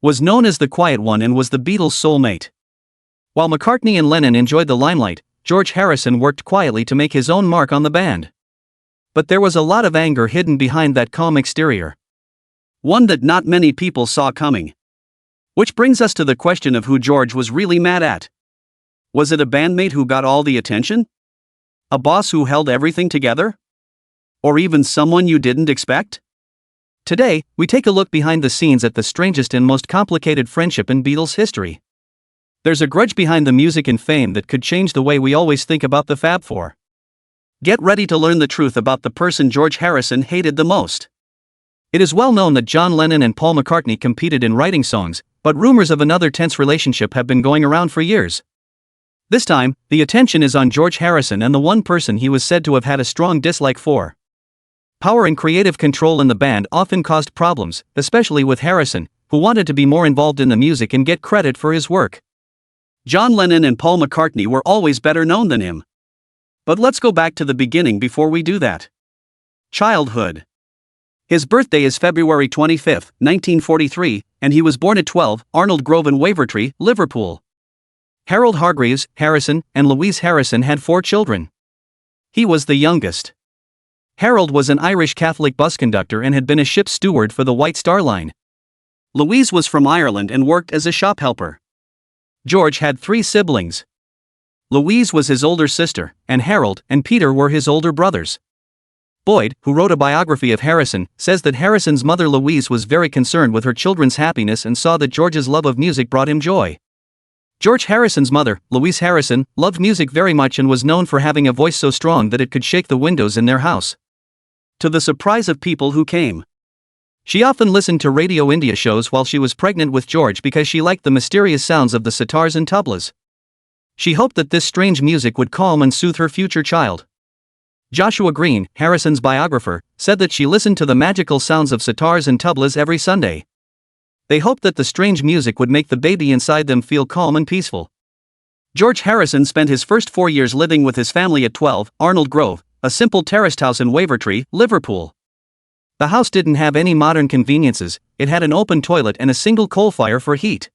was known as the quiet one and was the Beatles' soulmate. While McCartney and Lennon enjoyed the limelight, George Harrison worked quietly to make his own mark on the band. But there was a lot of anger hidden behind that calm exterior. One that not many people saw coming. Which brings us to the question of who George was really mad at. Was it a bandmate who got all the attention? A boss who held everything together? Or even someone you didn't expect? Today, we take a look behind the scenes at the strangest and most complicated friendship in Beatles history. There's a grudge behind the music and fame that could change the way we always think about the Fab Four. Get ready to learn the truth about the person George Harrison hated the most. It is well known that John Lennon and Paul McCartney competed in writing songs, but rumors of another tense relationship have been going around for years. This time, the attention is on George Harrison and the one person he was said to have had a strong dislike for. Power and creative control in the band often caused problems, especially with Harrison, who wanted to be more involved in the music and get credit for his work. John Lennon and Paul McCartney were always better known than him. But let's go back to the beginning before we do that. Childhood. His birthday is February 25, 1943, and he was born at 12, Arnold Grove in Wavertree, Liverpool. Harold Hargreaves, Harrison, and Louise Harrison had 4 children. He was the youngest. Harold was an Irish Catholic bus conductor and had been a ship's steward for the White Star Line. Louise was from Ireland and worked as a shop helper. George had 3 siblings. Louise was his older sister, and Harold and Peter were his older brothers. Boyd, who wrote a biography of Harrison, says that Harrison's mother Louise was very concerned with her children's happiness and saw that George's love of music brought him joy. George Harrison's mother, Louise Harrison, loved music very much and was known for having a voice so strong that it could shake the windows in their house. To the surprise of people who came. She often listened to Radio India shows while she was pregnant with George because she liked the mysterious sounds of the sitars and tablas. She hoped that this strange music would calm and soothe her future child. Joshua Green, Harrison's biographer, said that she listened to the magical sounds of sitars and tablas every Sunday. They hoped that the strange music would make the baby inside them feel calm and peaceful. George Harrison spent his first 4 years living with his family at 12, Arnold Grove, a simple terraced house in Wavertree, Liverpool. The house didn't have any modern conveniences, it had an open toilet and a single coal fire for heat.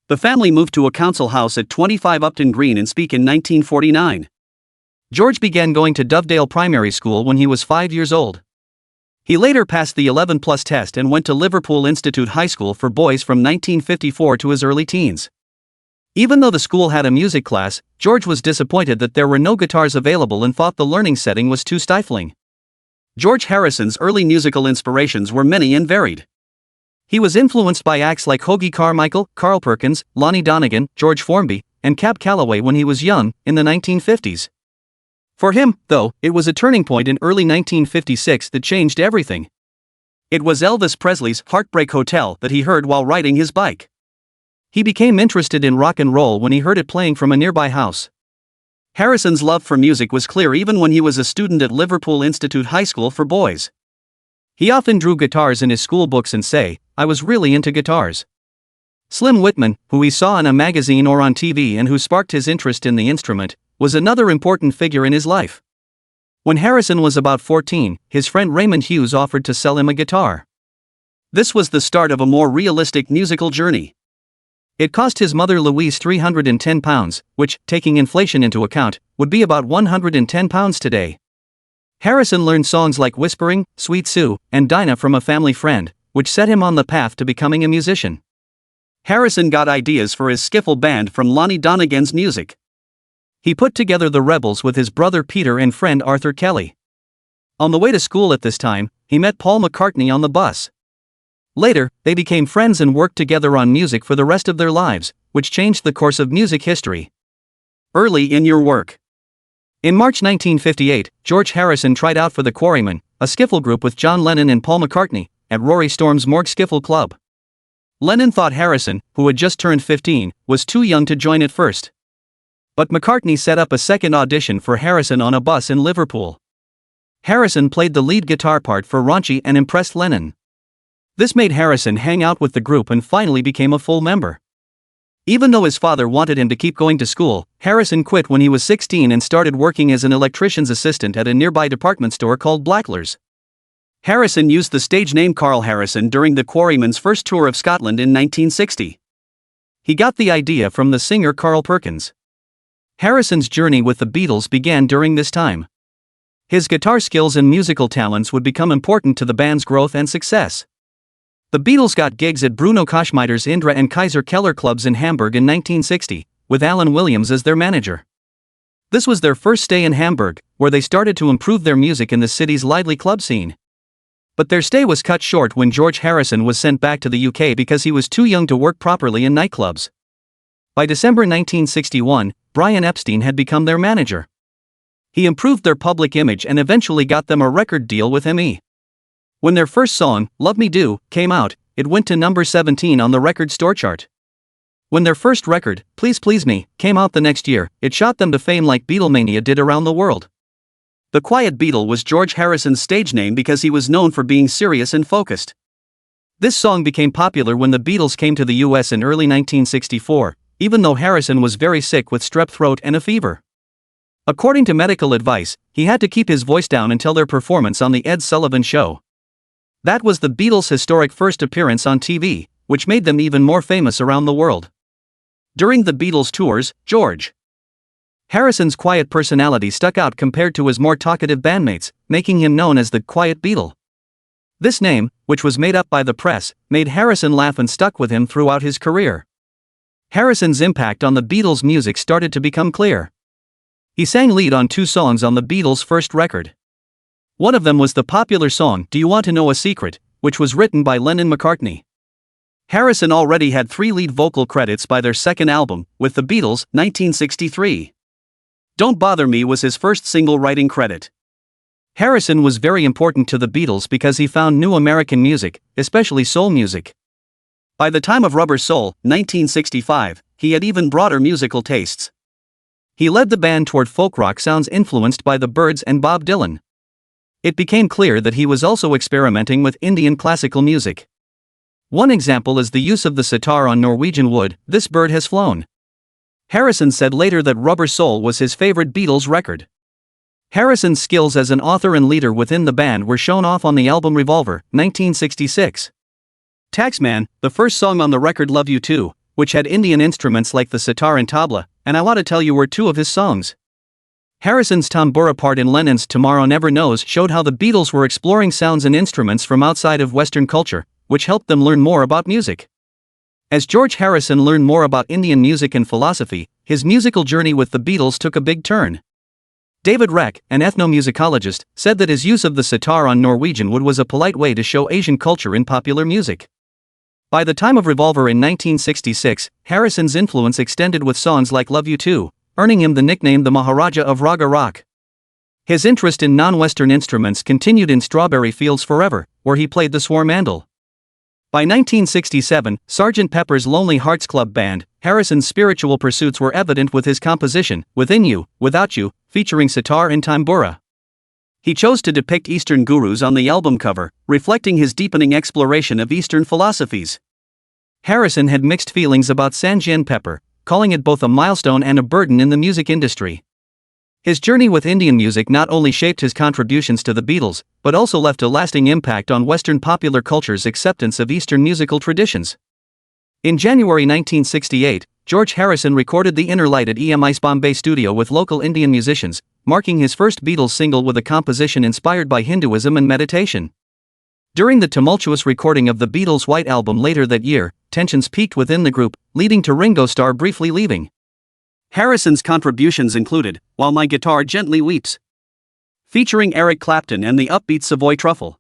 The family moved to a council house at 25 Upton Green in Speke in 1949. George began going to Dovedale Primary School when he was 5 years old. He later passed the 11+ test and went to Liverpool Institute High School for boys from 1954 to his early teens. Even though the school had a music class, George was disappointed that there were no guitars available and thought the learning setting was too stifling. George Harrison's early musical inspirations were many and varied. He was influenced by acts like Hoagy Carmichael, Carl Perkins, Lonnie Donegan, George Formby, and Cab Calloway when he was young, in the 1950s. For him, though, it was a turning point in early 1956 that changed everything. It was Elvis Presley's Heartbreak Hotel that he heard while riding his bike. He became interested in rock and roll when he heard it playing from a nearby house. Harrison's love for music was clear even when he was a student at Liverpool Institute High School for boys. He often drew guitars in his school books and say, "I was really into guitars." Slim Whitman, who he saw in a magazine or on TV and who sparked his interest in the instrument, was another important figure in his life. When Harrison was about 14, his friend Raymond Hughes offered to sell him a guitar. This was the start of a more realistic musical journey. It cost his mother Louise £310, which, taking inflation into account, would be about £110 today. Harrison learned songs like Whispering, Sweet Sue, and Dinah from a family friend, which set him on the path to becoming a musician. Harrison got ideas for his skiffle band from Lonnie Donegan's music. He put together the Rebels with his brother Peter and friend Arthur Kelly. On the way to school at this time, he met Paul McCartney on the bus. Later, they became friends and worked together on music for the rest of their lives, which changed the course of music history. Early in your work. In March 1958, George Harrison tried out for the Quarrymen, a skiffle group with John Lennon and Paul McCartney, at Rory Storm's Morgue Skiffle Club. Lennon thought Harrison, who had just turned 15, was too young to join at first. But McCartney set up a second audition for Harrison on a bus in Liverpool. Harrison played the lead guitar part for raunchy and impressed Lennon. This made Harrison hang out with the group and finally became a full member. Even though his father wanted him to keep going to school, Harrison quit when he was 16 and started working as an electrician's assistant at a nearby department store called Blackler's. Harrison used the stage name Carl Harrison during the Quarrymen's first tour of Scotland in 1960. He got the idea from the singer Carl Perkins. Harrison's journey with the Beatles began during this time. His guitar skills and musical talents would become important to the band's growth and success. The Beatles got gigs at Bruno Koschmider's Indra and Kaiser Keller clubs in Hamburg in 1960, with Alan Williams as their manager. This was their first stay in Hamburg, where they started to improve their music in the city's lively club scene. But their stay was cut short when George Harrison was sent back to the UK because he was too young to work properly in nightclubs. By December 1961, Brian Epstein had become their manager. He improved their public image and eventually got them a record deal with ME. When their first song, Love Me Do, came out, it went to number 17 on the record store chart. When their first record, Please Please Me, came out the next year, it shot them to fame like Beatlemania did around the world. The Quiet Beatle was George Harrison's stage name because he was known for being serious and focused. This song became popular when the Beatles came to the US in early 1964, even though Harrison was very sick with strep throat and a fever. According to medical advice, he had to keep his voice down until their performance on The Ed Sullivan Show. That was the Beatles' historic first appearance on TV, which made them even more famous around the world. During the Beatles' tours, George Harrison's quiet personality stuck out compared to his more talkative bandmates, making him known as the Quiet Beatle. This name, which was made up by the press, made Harrison laugh and stuck with him throughout his career. Harrison's impact on the Beatles' music started to become clear. He sang lead on 2 songs on the Beatles' first record. One of them was the popular song Do You Want to Know a Secret, which was written by Lennon McCartney. Harrison already had 3 lead vocal credits by their second album, with the Beatles, 1963. Don't Bother Me was his first single writing credit. Harrison was very important to the Beatles because he found new American music, especially soul music. By the time of Rubber Soul, 1965, he had even broader musical tastes. He led the band toward folk rock sounds influenced by the Byrds and Bob Dylan. It became clear that he was also experimenting with Indian classical music. One example is the use of the sitar on Norwegian Wood, This Bird Has Flown. Harrison said later that Rubber Soul was his favorite Beatles record. Harrison's skills as an author and leader within the band were shown off on the album Revolver, 1966. Taxman, the first song on the record Love You Too, which had Indian instruments like the sitar and tabla, and I Want to Tell You were 2 of his songs. Harrison's tambura part in Lennon's Tomorrow Never Knows showed how the Beatles were exploring sounds and instruments from outside of Western culture, which helped them learn more about music. As George Harrison learned more about Indian music and philosophy, his musical journey with the Beatles took a big turn. David Reck, an ethnomusicologist, said that his use of the sitar on Norwegian Wood was a polite way to show Asian culture in popular music. By the time of Revolver in 1966, Harrison's influence extended with songs like Love You Too, earning him the nickname the Maharaja of Raga Rock. His interest in non-Western instruments continued in Strawberry Fields Forever, where he played the swarmandal. By 1967, Sgt. Pepper's Lonely Hearts Club Band, Harrison's spiritual pursuits were evident with his composition, Within You, Without You, featuring sitar and tambura. He chose to depict Eastern gurus on the album cover, reflecting his deepening exploration of Eastern philosophies. Harrison had mixed feelings about Sgt. Pepper, calling it both a milestone and a burden in the music industry. His journey with Indian music not only shaped his contributions to the Beatles, but also left a lasting impact on Western popular culture's acceptance of Eastern musical traditions. In January 1968, George Harrison recorded The Inner Light at EMI's Bombay studio with local Indian musicians, marking his first Beatles single with a composition inspired by Hinduism and meditation. During the tumultuous recording of the Beatles' White Album later that year, tensions peaked within the group, leading to Ringo Starr briefly leaving. Harrison's contributions included While My Guitar Gently Weeps, featuring Eric Clapton and the upbeat Savoy Truffle.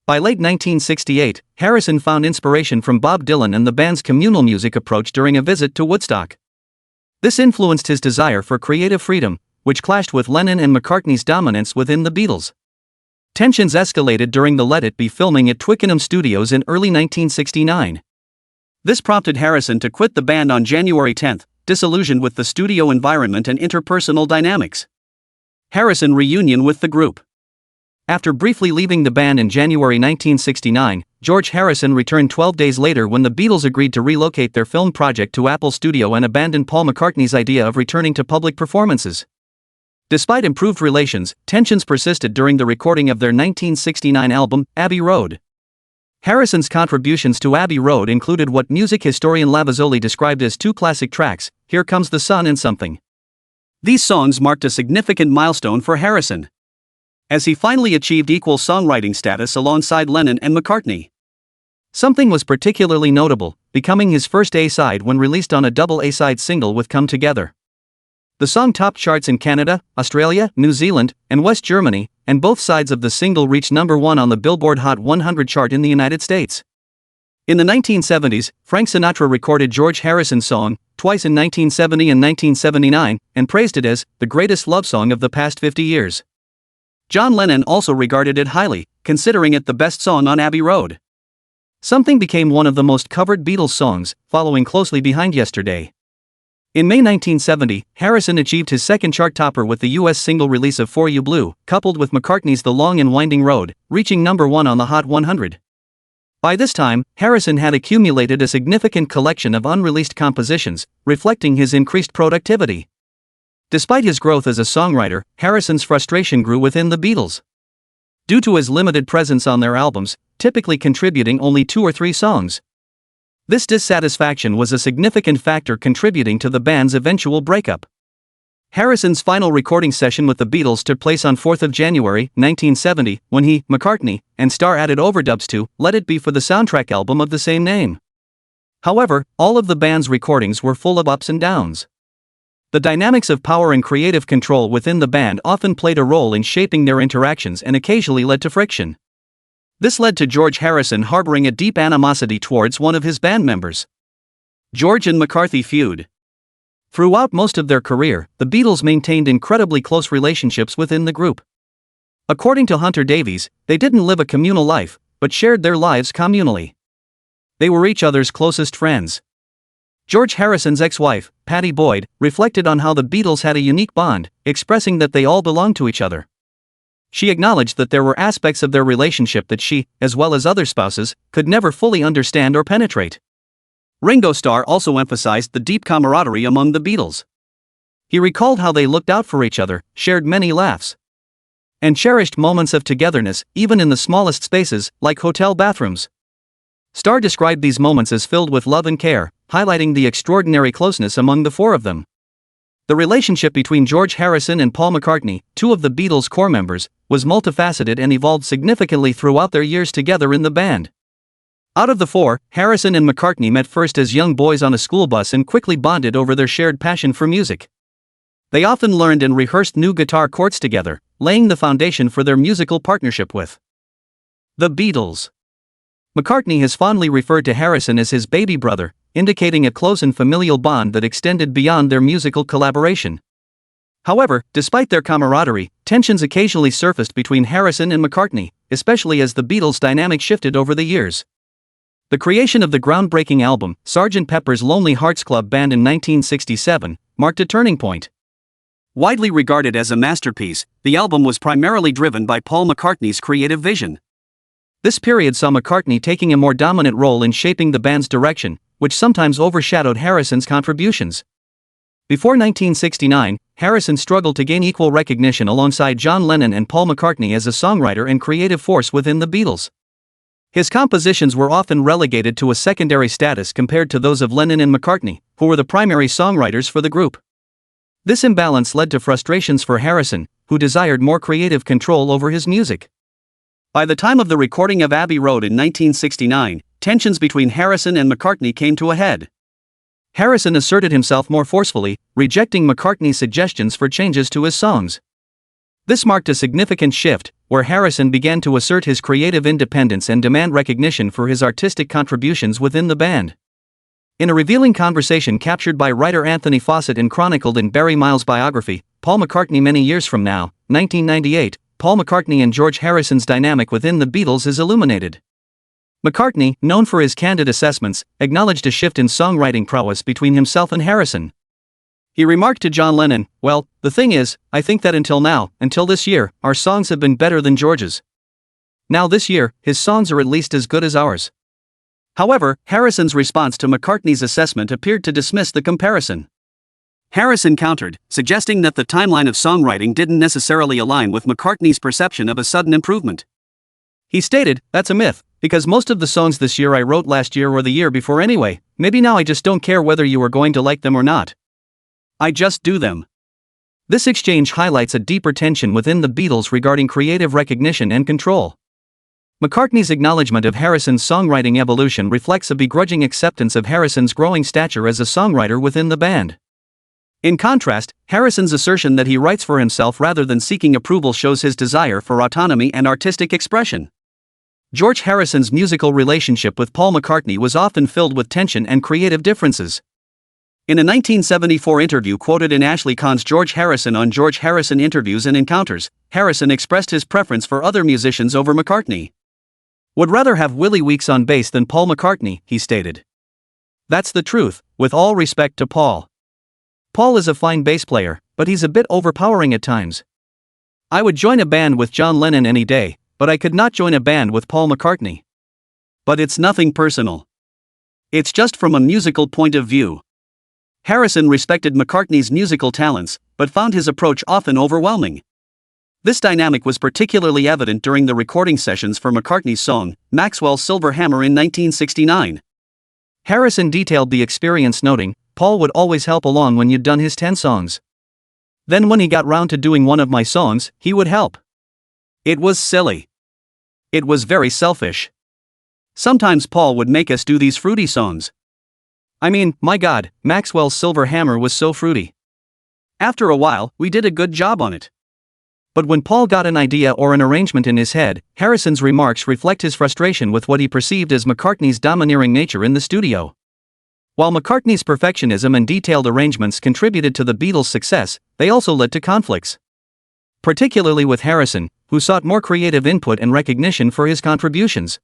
By late 1968, Harrison found inspiration from Bob Dylan and the band's communal music approach during a visit to Woodstock. This influenced his desire for creative freedom, which clashed with Lennon and McCartney's dominance within the Beatles. Tensions escalated during the Let It Be filming at Twickenham Studios in early 1969. This prompted Harrison to quit the band on January 10, disillusioned with the studio environment and interpersonal dynamics. Harrison reunion with the group. After briefly leaving the band in January 1969, George Harrison returned 12 days later when the Beatles agreed to relocate their film project to Apple Studio and abandoned Paul McCartney's idea of returning to public performances. Despite improved relations, tensions persisted during the recording of their 1969 album, Abbey Road. Harrison's contributions to Abbey Road included what music historian Lavazzoli described as two classic tracks, Here Comes the Sun and Something. These songs marked a significant milestone for Harrison, as he finally achieved equal songwriting status alongside Lennon and McCartney. Something was particularly notable, becoming his first A-side when released on a double A-side single with Come Together. The song topped charts in Canada, Australia, New Zealand, and West Germany, and both sides of the single reached number 1 on the Billboard Hot 100 chart in the United States. In the 1970s, Frank Sinatra recorded George Harrison's song, twice in 1970 and 1979, and praised it as the greatest love song of the past 50 years. John Lennon also regarded it highly, considering it the best song on Abbey Road. Something became one of the most covered Beatles songs, following closely behind Yesterday. In May 1970, Harrison achieved his second chart topper with the US single release of For You Blue, coupled with McCartney's The Long and Winding Road, reaching number 1 on the Hot 100. By this time, Harrison had accumulated a significant collection of unreleased compositions, reflecting his increased productivity. Despite his growth as a songwriter, Harrison's frustration grew within the Beatles. Due to his limited presence on their albums, typically contributing only 2 or 3 songs. This dissatisfaction was a significant factor contributing to the band's eventual breakup. Harrison's final recording session with the Beatles took place on 4th of January, 1970, when he, McCartney, and Starr added overdubs to Let It Be for the soundtrack album of the same name. However, all of the band's recordings were full of ups and downs. The dynamics of power and creative control within the band often played a role in shaping their interactions and occasionally led to friction. This led to George Harrison harboring a deep animosity towards one of his band members. George and McCarthy feud. Throughout most of their career, the Beatles maintained incredibly close relationships within the group. According to Hunter Davies, they didn't live a communal life, but shared their lives communally. They were each other's closest friends. George Harrison's ex-wife, Pattie Boyd, reflected on how the Beatles had a unique bond, expressing that they all belonged to each other. She acknowledged that there were aspects of their relationship that she, as well as other spouses, could never fully understand or penetrate. Ringo Starr also emphasized the deep camaraderie among the Beatles. He recalled how they looked out for each other, shared many laughs, and cherished moments of togetherness, even in the smallest spaces, like hotel bathrooms. Starr described these moments as filled with love and care, highlighting the extraordinary closeness among the 4 of them. The relationship between George Harrison and Paul McCartney, 2 of the Beatles' core members, was multifaceted and evolved significantly throughout their years together in the band. Out of the 4, Harrison and McCartney met first as young boys on a school bus and quickly bonded over their shared passion for music. They often learned and rehearsed new guitar chords together, laying the foundation for their musical partnership with the Beatles. McCartney has fondly referred to Harrison as his baby brother, indicating a close and familial bond that extended beyond their musical collaboration. However, despite their camaraderie, tensions occasionally surfaced between Harrison and McCartney, especially as the Beatles' dynamic shifted over the years. The creation of the groundbreaking album, Sgt. Pepper's Lonely Hearts Club Band in 1967, marked a turning point. Widely regarded as a masterpiece, the album was primarily driven by Paul McCartney's creative vision. This period saw McCartney taking a more dominant role in shaping the band's direction, which sometimes overshadowed Harrison's contributions. Before 1969, Harrison struggled to gain equal recognition alongside John Lennon and Paul McCartney as a songwriter and creative force within the Beatles. His compositions were often relegated to a secondary status compared to those of Lennon and McCartney, who were the primary songwriters for the group. This imbalance led to frustrations for Harrison, who desired more creative control over his music. By the time of the recording of Abbey Road in 1969, tensions between Harrison and McCartney came to a head. Harrison asserted himself more forcefully, rejecting McCartney's suggestions for changes to his songs. This marked a significant shift, where Harrison began to assert his creative independence and demand recognition for his artistic contributions within the band. In a revealing conversation captured by writer Anthony Fawcett and chronicled in Barry Miles' biography, Paul McCartney Many Years From Now, 1998, Paul McCartney and George Harrison's dynamic within the Beatles is illuminated. McCartney, known for his candid assessments, acknowledged a shift in songwriting prowess between himself and Harrison. He remarked to John Lennon, "Well, the thing is, I think that until this year, our songs have been better than George's. Now this year, his songs are at least as good as ours." However, Harrison's response to McCartney's assessment appeared to dismiss the comparison. Harrison countered, suggesting that the timeline of songwriting didn't necessarily align with McCartney's perception of a sudden improvement. He stated, "That's a myth, because most of the songs this year I wrote last year or the year before anyway. Maybe now I just don't care whether you are going to like them or not. I just do them." This exchange highlights a deeper tension within the Beatles regarding creative recognition and control. McCartney's acknowledgement of Harrison's songwriting evolution reflects a begrudging acceptance of Harrison's growing stature as a songwriter within the band. In contrast, Harrison's assertion that he writes for himself rather than seeking approval shows his desire for autonomy and artistic expression. George Harrison's musical relationship with Paul McCartney was often filled with tension and creative differences. In a 1974 interview quoted in Ashley Cahn's George Harrison on George Harrison Interviews and Encounters, Harrison expressed his preference for other musicians over McCartney. "Would rather have Willie Weeks on bass than Paul McCartney," he stated. "That's the truth, with all respect to Paul. Paul is a fine bass player, but he's a bit overpowering at times. I would join a band with John Lennon any day, but I could not join a band with Paul McCartney." But it's nothing personal. It's just from a musical point of view. Harrison respected McCartney's musical talents, but found his approach often overwhelming. This dynamic was particularly evident during the recording sessions for McCartney's song, Maxwell's Silver Hammer in 1969. Harrison detailed the experience, noting, "Paul would always help along when you'd done his 10 songs. Then when he got round to doing one of my songs, he would help. It was silly. It was very selfish. Sometimes Paul would make us do these fruity songs. I mean, my God, Maxwell's Silver Hammer was so fruity. After a while, we did a good job on it." But when Paul got an idea or an arrangement in his head, Harrison's remarks reflect his frustration with what he perceived as McCartney's domineering nature in the studio. While McCartney's perfectionism and detailed arrangements contributed to the Beatles' success, they also led to conflicts. Particularly with Harrison, who sought more creative input and recognition for his contributions.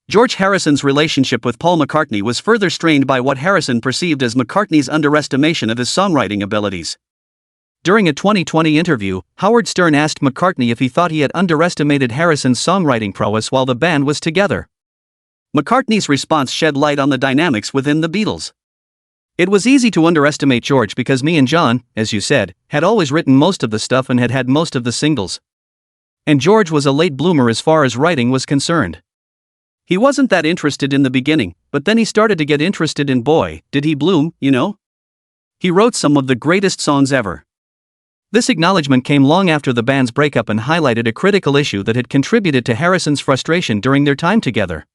George Harrison's relationship with Paul McCartney was further strained by what Harrison perceived as McCartney's underestimation of his songwriting abilities. During a 2020 interview, Howard Stern asked McCartney if he thought he had underestimated Harrison's songwriting prowess while the band was together. McCartney's response shed light on the dynamics within the Beatles. "It was easy to underestimate George because me and John, as you said, had always written most of the stuff and had had most of the singles. And George was a late bloomer as far as writing was concerned. He wasn't that interested in the beginning, but then he started to get interested and boy, did he bloom, you know? He wrote some of the greatest songs ever." This acknowledgement came long after the band's breakup and highlighted a critical issue that had contributed to Harrison's frustration during their time together.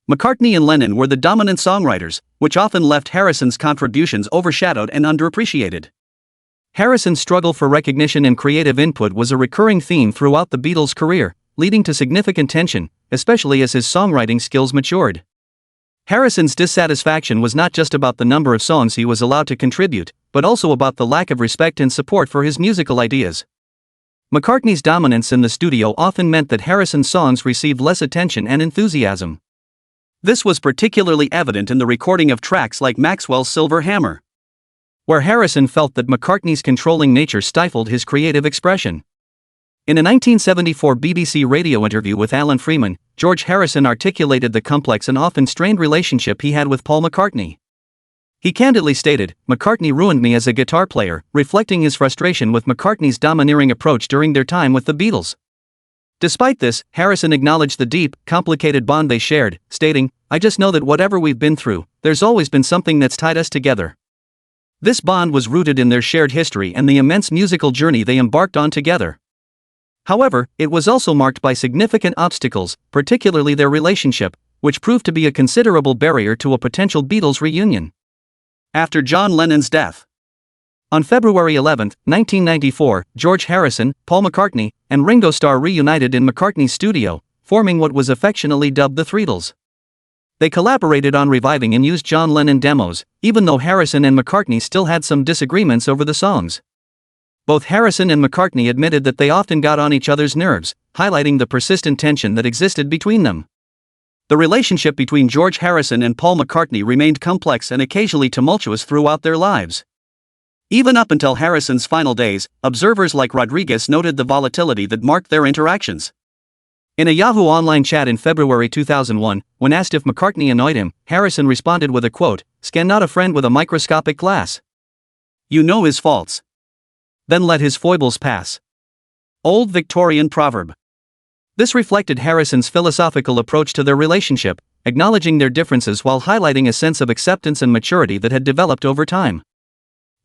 McCartney and Lennon were the dominant songwriters, which often left Harrison's contributions overshadowed and underappreciated. Harrison's struggle for recognition and creative input was a recurring theme throughout the Beatles' career, leading to significant tension, especially as his songwriting skills matured. Harrison's dissatisfaction was not just about the number of songs he was allowed to contribute, but also about the lack of respect and support for his musical ideas. McCartney's dominance in the studio often meant that Harrison's songs received less attention and enthusiasm. This was particularly evident in the recording of tracks like Maxwell's Silver Hammer, where Harrison felt that McCartney's controlling nature stifled his creative expression. In a 1974 BBC radio interview with Alan Freeman, George Harrison articulated the complex and often strained relationship he had with Paul McCartney. He candidly stated, "McCartney ruined me as a guitar player," reflecting his frustration with McCartney's domineering approach during their time with the Beatles. Despite this, Harrison acknowledged the deep, complicated bond they shared, stating, "I just know that whatever we've been through, there's always been something that's tied us together." This bond was rooted in their shared history and the immense musical journey they embarked on together. However, it was also marked by significant obstacles, particularly their relationship, which proved to be a considerable barrier to a potential Beatles reunion. After John Lennon's death. On February 11, 1994, George Harrison, Paul McCartney, and Ringo Starr reunited in McCartney's studio, forming what was affectionately dubbed the Threetles. They collaborated on reviving and used John Lennon demos, even though Harrison and McCartney still had some disagreements over the songs. Both Harrison and McCartney admitted that they often got on each other's nerves, highlighting the persistent tension that existed between them. The relationship between George Harrison and Paul McCartney remained complex and occasionally tumultuous throughout their lives. Even up until Harrison's final days, observers like Rodriguez noted the volatility that marked their interactions. In a Yahoo Online chat in February 2001, when asked if McCartney annoyed him, Harrison responded with a quote, "Scan not a friend with a microscopic glass." You know his faults. Then let his foibles pass. Old Victorian proverb. This reflected Harrison's philosophical approach to their relationship, acknowledging their differences while highlighting a sense of acceptance and maturity that had developed over time.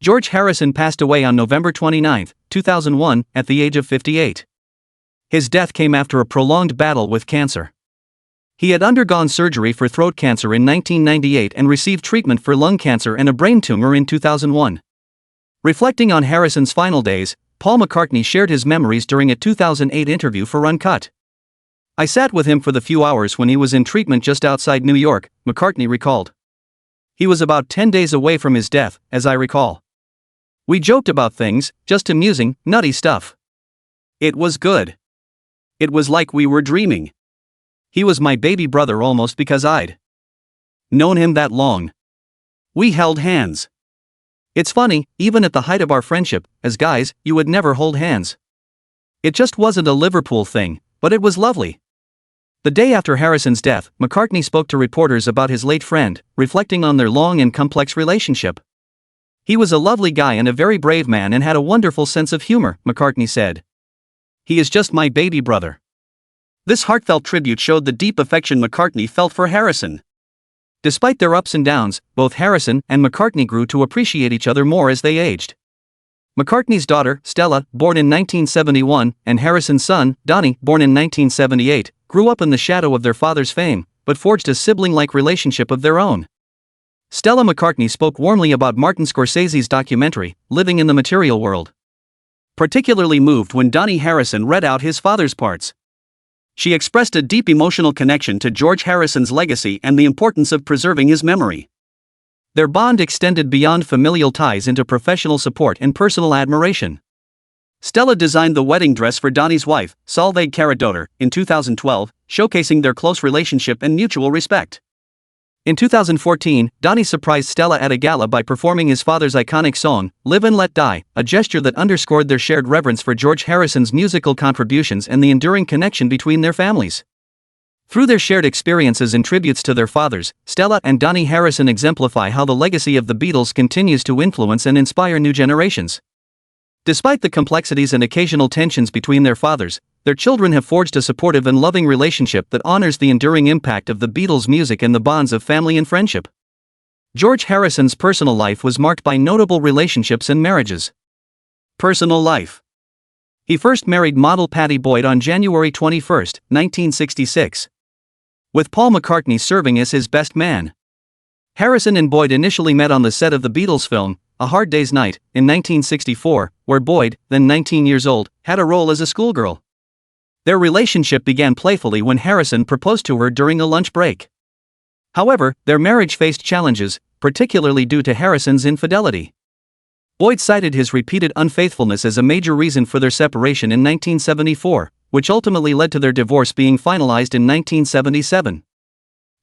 George Harrison passed away on November 29, 2001, at the age of 58. His death came after a prolonged battle with cancer. He had undergone surgery for throat cancer in 1998 and received treatment for lung cancer and a brain tumor in 2001. Reflecting on Harrison's final days, Paul McCartney shared his memories during a 2008 interview for Uncut. "I sat with him for the few hours when he was in treatment just outside New York," McCartney recalled. "He was about 10 days away from his death, as I recall. We joked about things, just amusing, nutty stuff. It was good. It was like we were dreaming. He was my baby brother almost because I'd known him that long. We held hands. It's funny, even at the height of our friendship, as guys, you would never hold hands. It just wasn't a Liverpool thing, but it was lovely." The day after Harrison's death, McCartney spoke to reporters about his late friend, reflecting on their long and complex relationship. "He was a lovely guy and a very brave man and had a wonderful sense of humor," McCartney said. "He is just my baby brother." This heartfelt tribute showed the deep affection McCartney felt for Harrison. Despite their ups and downs, both Harrison and McCartney grew to appreciate each other more as they aged. McCartney's daughter, Stella, born in 1971, and Harrison's son, Donnie, born in 1978, grew up in the shadow of their father's fame, but forged a sibling-like relationship of their own. Stella McCartney spoke warmly about Martin Scorsese's documentary, Living in the Material World. Particularly moved when Donnie Harrison read out his father's parts. She expressed a deep emotional connection to George Harrison's legacy and the importance of preserving his memory. Their bond extended beyond familial ties into professional support and personal admiration. Stella designed the wedding dress for Donnie's wife, Solveig Karadotter, in 2012, showcasing their close relationship and mutual respect. In 2014, Donnie surprised Stella at a gala by performing his father's iconic song, Live and Let Die, a gesture that underscored their shared reverence for George Harrison's musical contributions and the enduring connection between their families. Through their shared experiences and tributes to their fathers, Stella and Donnie Harrison exemplify how the legacy of the Beatles continues to influence and inspire new generations. Despite the complexities and occasional tensions between their fathers, their children have forged a supportive and loving relationship that honors the enduring impact of the Beatles' music and the bonds of family and friendship. George Harrison's personal life was marked by notable relationships and marriages. Personal life. He first married model Pattie Boyd on January 21, 1966. With Paul McCartney serving as his best man. Harrison and Boyd initially met on the set of the Beatles film, A Hard Day's Night, in 1964, where Boyd, then 19 years old, had a role as a schoolgirl. Their relationship began playfully when Harrison proposed to her during a lunch break. However, their marriage faced challenges, particularly due to Harrison's infidelity. Boyd cited his repeated unfaithfulness as a major reason for their separation in 1974, which ultimately led to their divorce being finalized in 1977.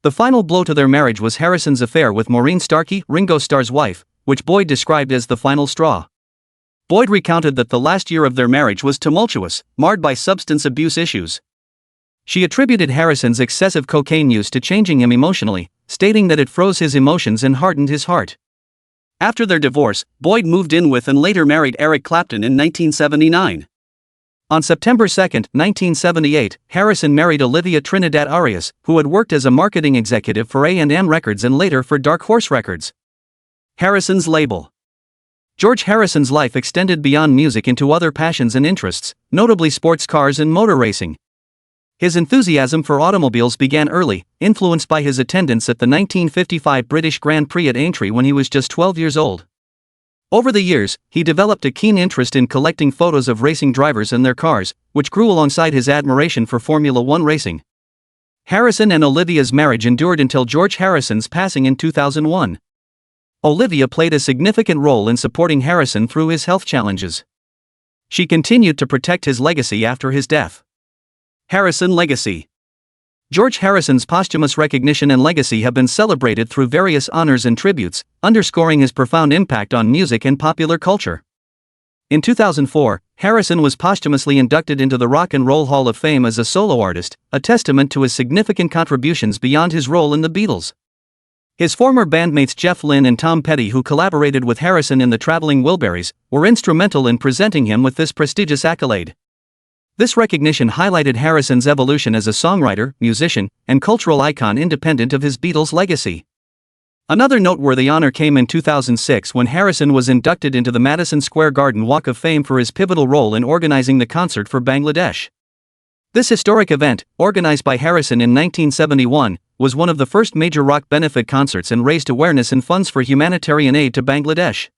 The final blow to their marriage was Harrison's affair with Maureen Starkey, Ringo Starr's wife, which Boyd described as the final straw. Boyd recounted that the last year of their marriage was tumultuous, marred by substance abuse issues. She attributed Harrison's excessive cocaine use to changing him emotionally, stating that it froze his emotions and hardened his heart. After their divorce, Boyd moved in with and later married Eric Clapton in 1979. On September 2, 1978, Harrison married Olivia Trinidad Arias, who had worked as a marketing executive for A&M Records and later for Dark Horse Records. Harrison's label. George Harrison's life extended beyond music into other passions and interests, notably sports cars and motor racing. His enthusiasm for automobiles began early, influenced by his attendance at the 1955 British Grand Prix at Aintree when he was just 12 years old. Over the years, he developed a keen interest in collecting photos of racing drivers and their cars, which grew alongside his admiration for Formula One racing. Harrison and Olivia's marriage endured until George Harrison's passing in 2001. Olivia played a significant role in supporting Harrison through his health challenges. She continued to protect his legacy after his death. Harrison legacy. George Harrison's posthumous recognition and legacy have been celebrated through various honors and tributes, underscoring his profound impact on music and popular culture. In 2004, Harrison was posthumously inducted into the Rock and Roll Hall of Fame as a solo artist, a testament to his significant contributions beyond his role in the Beatles. His former bandmates Jeff Lynne and Tom Petty, who collaborated with Harrison in the Traveling Wilburys, were instrumental in presenting him with this prestigious accolade. This recognition highlighted Harrison's evolution as a songwriter, musician, and cultural icon independent of his Beatles legacy. Another noteworthy honor came in 2006 when Harrison was inducted into the Madison Square Garden Walk of Fame for his pivotal role in organizing the concert for Bangladesh. This historic event, organized by Harrison in 1971, was one of the first major rock benefit concerts and raised awareness and funds for humanitarian aid to Bangladesh.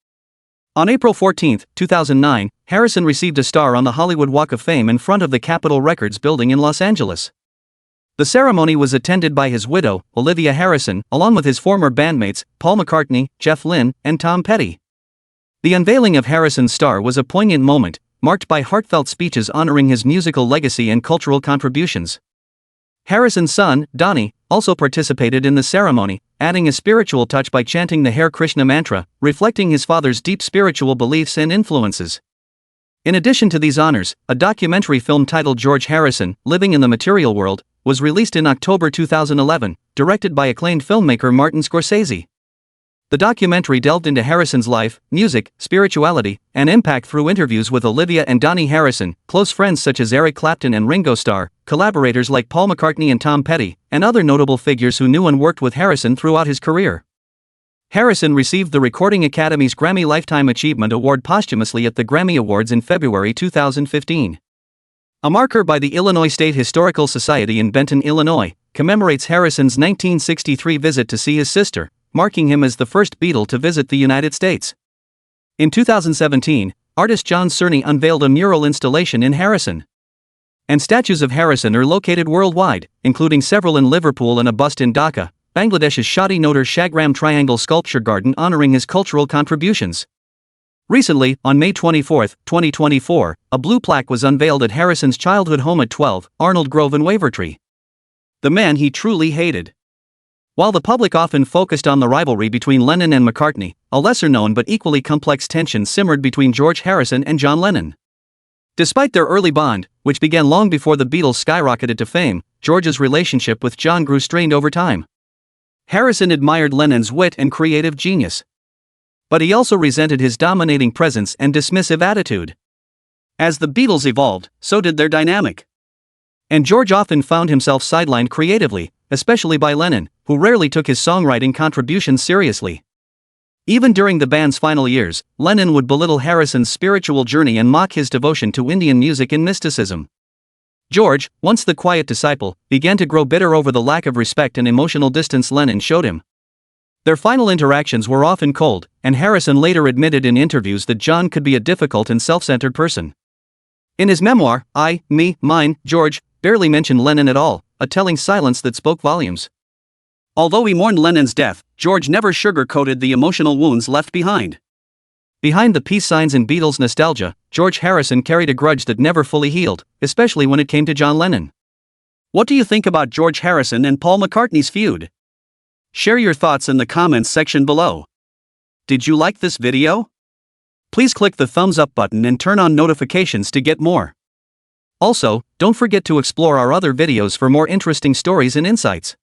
On April 14, 2009, Harrison received a star on the Hollywood Walk of Fame in front of the Capitol Records building in Los Angeles. The ceremony was attended by his widow, Olivia Harrison, along with his former bandmates, Paul McCartney, Jeff Lynne, and Tom Petty. The unveiling of Harrison's star was a poignant moment, marked by heartfelt speeches honoring his musical legacy and cultural contributions. Harrison's son, Donnie, also participated in the ceremony, adding a spiritual touch by chanting the Hare Krishna mantra, reflecting his father's deep spiritual beliefs and influences. In addition to these honors, a documentary film titled George Harrison, Living in the Material World, was released in October 2011, directed by acclaimed filmmaker Martin Scorsese. The documentary delved into Harrison's life, music, spirituality, and impact through interviews with Olivia and Donnie Harrison, close friends such as Eric Clapton and Ringo Starr, collaborators like Paul McCartney and Tom Petty, and other notable figures who knew and worked with Harrison throughout his career. Harrison received the Recording Academy's Grammy Lifetime Achievement Award posthumously at the Grammy Awards in February 2015. A marker by the Illinois State Historical Society in Benton, Illinois, commemorates Harrison's 1963 visit to see his sister, marking him as the first Beatle to visit the United States. In 2017, artist John Cerny unveiled a mural installation in Harrison. And statues of Harrison are located worldwide, including several in Liverpool and a bust in Dhaka, Bangladesh's Shadi Notar Shagram Triangle Sculpture Garden honoring his cultural contributions. Recently, on May 24, 2024, a blue plaque was unveiled at Harrison's childhood home at 12, Arnold Grove in Wavertree. The man he truly hated. While the public often focused on the rivalry between Lennon and McCartney, a lesser-known but equally complex tension simmered between George Harrison and John Lennon. Despite their early bond, which began long before the Beatles skyrocketed to fame, George's relationship with John grew strained over time. Harrison admired Lennon's wit and creative genius. But he also resented his dominating presence and dismissive attitude. As the Beatles evolved, so did their dynamic. And George often found himself sidelined creatively, especially by Lennon, who rarely took his songwriting contributions seriously. Even during the band's final years, Lennon would belittle Harrison's spiritual journey and mock his devotion to Indian music and mysticism. George, once the quiet disciple, began to grow bitter over the lack of respect and emotional distance Lennon showed him. Their final interactions were often cold, and Harrison later admitted in interviews that John could be a difficult and self-centered person. In his memoir, I, Me, Mine, George, barely mentioned Lennon at all, a telling silence that spoke volumes. Although he mourned Lennon's death, George never sugar-coated the emotional wounds left behind. Behind the peace signs and Beatles nostalgia, George Harrison carried a grudge that never fully healed, especially when it came to John Lennon. What do you think about George Harrison and Paul McCartney's feud? Share your thoughts in the comments section below. Did you like this video? Please click the thumbs up button and turn on notifications to get more. Also, don't forget to explore our other videos for more interesting stories and insights.